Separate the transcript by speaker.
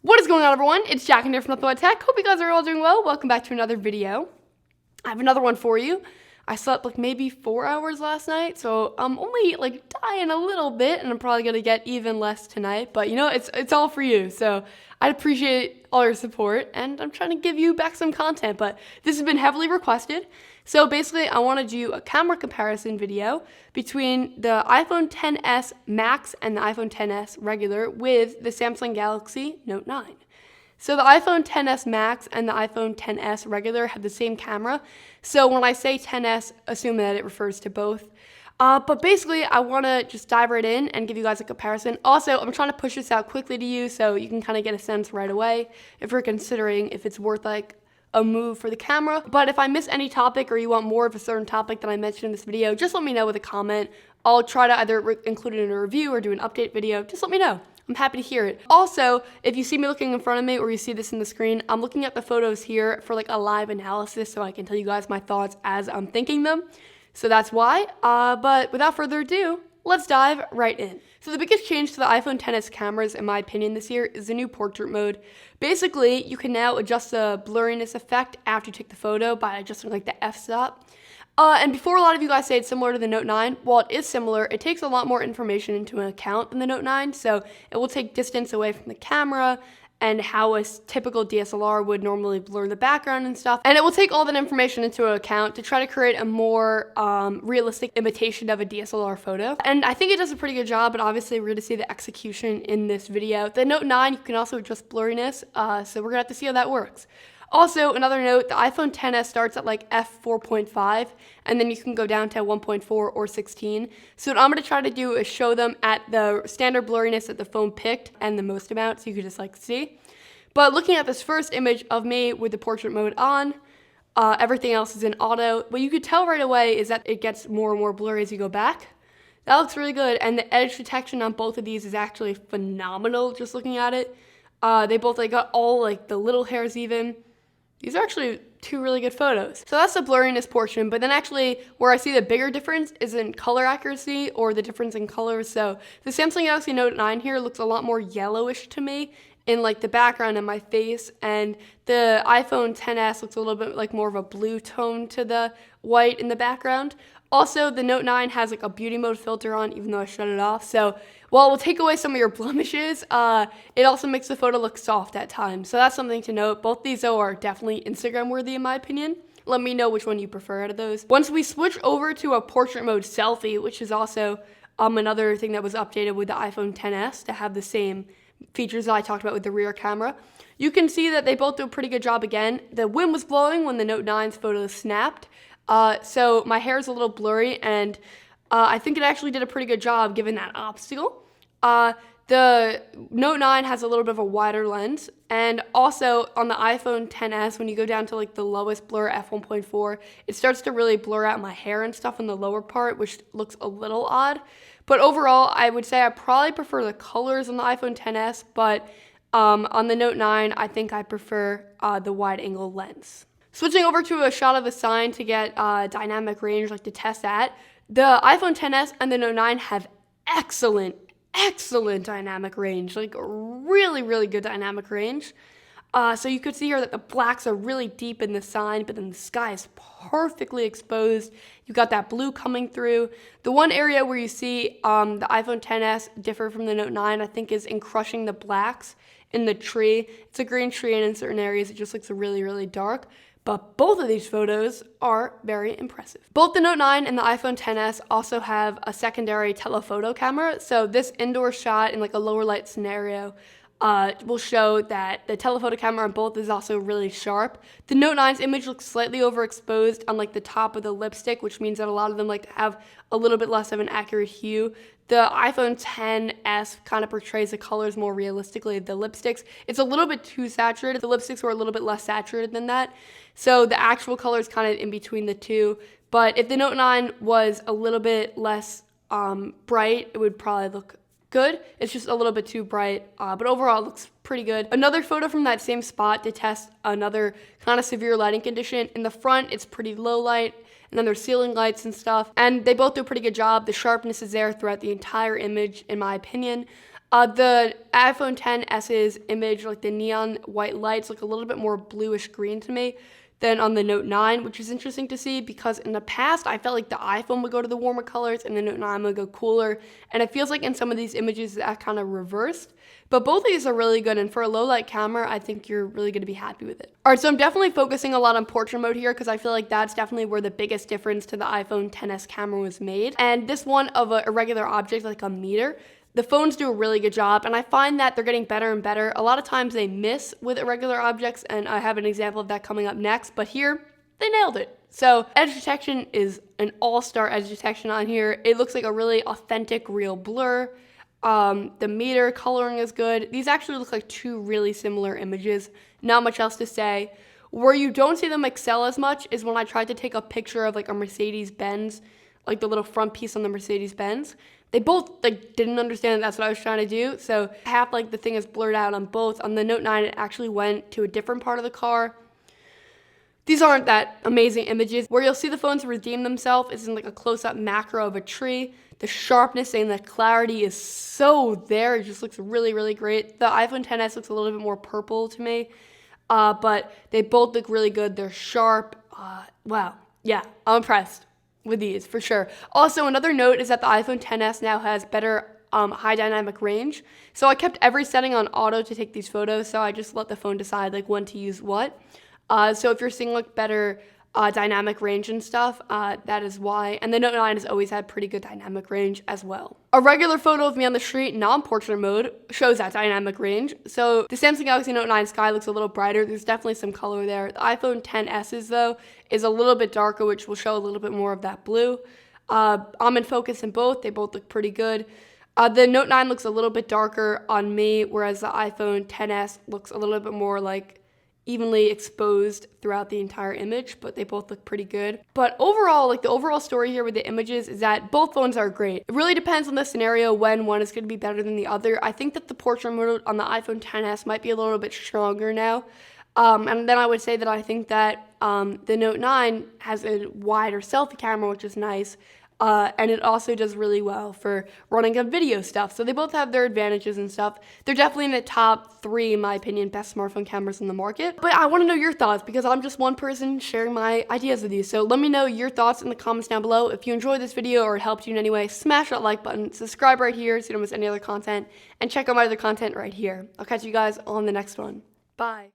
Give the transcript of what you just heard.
Speaker 1: What is going on, everyone? It's Jack and here from Nothing But Tech. Hope you guys are all doing well. Welcome back to another video. I have another one for you. I slept like maybe 4 hours last night, so I'm only like dying a little bit, and I'm probably gonna get even less tonight. But you know, it's all for you. So I appreciate all your support, and I'm trying to give you back some content. But this has been heavily requested. So basically, I want to do a camera comparison video between the iPhone XS Max and the iPhone XS regular with the Samsung Galaxy Note 9. So the iPhone XS Max and the iPhone XS regular have the same camera. So when I say XS, assume that it refers to both. But basically, I want to just dive right in and give you guys a comparison. Also, I'm trying to push this out quickly to you so you can kind of get a sense right away if you're considering if it's worth like a move for the camera. But if I miss any topic or you want more of a certain topic that I mentioned in this video, just let me know with a comment. I'll try to either include it in a review or do an update video. Just let me know. I'm happy to hear it. Also, if you see me looking in front of me or you see this in the screen, I'm looking at the photos here for like a live analysis so I can tell you guys my thoughts as I'm thinking them. So that's why. But without further ado, let's dive right in. So the biggest change to the iPhone XS cameras, in my opinion, this year is the new portrait mode. Basically, you can now adjust the blurriness effect after you take the photo by adjusting like the f-stop. And before a lot of you guys say it's similar to the Note 9, while it is similar, it takes a lot more information into account than the Note 9, so it will take distance away from the camera and how a typical DSLR would normally blur the background and stuff. And it will take all that information into account to try to create a more realistic imitation of a DSLR photo. And I think it does a pretty good job, but obviously we're gonna see the execution in this video. The Note 9, you can also adjust blurriness, so we're gonna have to see how that works. Also, another note, the iPhone XS starts at like f4.5, and then you can go down to 1.4 or 16. So what I'm going to try to do is show them at the standard blurriness that the phone picked and the most amount, so you can just like see. But looking at this first image of me with the portrait mode on, everything else is in auto. What you could tell right away is that it gets more and more blurry as you go back. That looks really good, and the edge detection on both of these is actually phenomenal just looking at it. They both like got all like the little hairs even. These are actually two really good photos. So that's the blurriness portion, but then actually where I see the bigger difference is in color accuracy or the difference in colors. So the Samsung Galaxy Note 9 here looks a lot more yellowish to me in like the background and my face, and the iPhone XS looks a little bit like more of a blue tone to the white in the background. Also, the Note 9 has like a beauty mode filter on, even though I shut it off. So while it will take away some of your blemishes, it also makes the photo look soft at times. So that's something to note. Both these though are definitely Instagram worthy in my opinion. Let me know which one you prefer out of those. Once we switch over to a portrait mode selfie, which is also another thing that was updated with the iPhone XS to have the same features that I talked about with the rear camera, you can see that they both do a pretty good job again. The wind was blowing when the Note 9's photo snapped. So my hair is a little blurry, and I think it actually did a pretty good job given that obstacle. The Note 9 has a little bit of a wider lens, and also on the iPhone XS, when you go down to like the lowest blur, f1.4, it starts to really blur out my hair and stuff in the lower part, which looks a little odd. But overall, I would say I probably prefer the colors on the iPhone XS, but on the Note 9, I think I prefer the wide angle lens. Switching over to a shot of a sign to get dynamic range, like to test that, the iPhone XS and the Note 9 have excellent dynamic range, like really good dynamic range. So you could see here that the blacks are really deep in the sign, but then the sky is perfectly exposed. You got that blue coming through. The one area where you see the iPhone XS differ from the Note 9, I think, is in crushing the blacks in the tree. It's a green tree, and in certain areas it just looks really dark. But both of these photos are very impressive. Both the Note 9 and the iPhone XS also have a secondary telephoto camera. So this indoor shot in like a lower light scenario will show that the telephoto camera on both is also really sharp. The Note 9's image looks slightly overexposed on like the top of the lipstick, which means that a lot of them like to have a little bit less of an accurate hue. The iPhone XS kind of portrays the colors more realistically. The lipsticks, it's a little bit too saturated. The lipsticks were a little bit less saturated than that. So the actual color is kind of in between the two. But if the Note 9 was a little bit less bright, it would probably look good. It's just a little bit too bright, but overall it looks pretty good. Another photo from that same spot to test another kind of severe lighting condition. In the front, it's pretty low light, and then there's ceiling lights and stuff, and they both do a pretty good job. The sharpness is there throughout the entire image, in my opinion. The iPhone XS's image, like the neon white lights, look a little bit more bluish green to me than on the Note 9, which is interesting to see because in the past, I felt like the iPhone would go to the warmer colors and the Note 9 would go cooler. And it feels like in some of these images that kind of reversed. But both of these are really good, and for a low light camera, I think you're really going to be happy with it. All right, so I'm definitely focusing a lot on portrait mode here because I feel like that's definitely where the biggest difference to the iPhone XS camera was made. And this one of a irregular object like a meter, the phones do a really good job, and I find that they're getting better and better. A lot of times they miss with irregular objects, and I have an example of that coming up next, but here, they nailed it. So edge detection is an all-star edge detection on here. It looks like a really authentic, real blur. The meter coloring is good. These actually look like two really similar images. Not much else to say. Where you don't see them excel as much is when I tried to take a picture of like a Mercedes-Benz, like the little front piece on the Mercedes-Benz. They both like didn't understand that's what I was trying to do. So half like the thing is blurred out on both. On the Note 9, it actually went to a different part of the car. These aren't that amazing images. Where you'll see the phones redeem themselves is in like a close-up macro of a tree. The sharpness and the clarity is so there. It just looks really, really great. The iPhone XS looks a little bit more purple to me, but they both look really good. They're sharp. Wow. Yeah, I'm impressed with these for sure. Also, another note is that the iPhone XS now has better high dynamic range. So I kept every setting on auto to take these photos. So I just let the phone decide like when to use what. So if you're seeing like better dynamic range and stuff, that is why. And the Note 9 has always had pretty good dynamic range as well. A regular photo of me on the street, non-portrait mode, shows that dynamic range. So the Samsung Galaxy Note 9 sky looks a little brighter. There's definitely some color there. The iPhone XS's though is a little bit darker, which will show a little bit more of that blue. I'm in focus in both. They both look pretty good. The Note 9 looks a little bit darker on me, whereas the iPhone XS looks a little bit more like evenly exposed throughout the entire image, but they both look pretty good. But overall, like the overall story here with the images is that both phones are great. It really depends on the scenario when one is going to be better than the other. I think that the portrait mode on the iPhone XS might be a little bit stronger now. And then I would say that I think that the Note 9 has a wider selfie camera, which is nice. And it also does really well for running a video stuff. So they both have their advantages and stuff. They're definitely in the top 3, in my opinion, best smartphone cameras in the market. But I want to know your thoughts because I'm just one person sharing my ideas with you. So let me know your thoughts in the comments down below. If you enjoyed this video or it helped you in any way, smash that like button, subscribe right here so you don't miss any other content, and check out my other content right here. I'll catch you guys on the next one. Bye.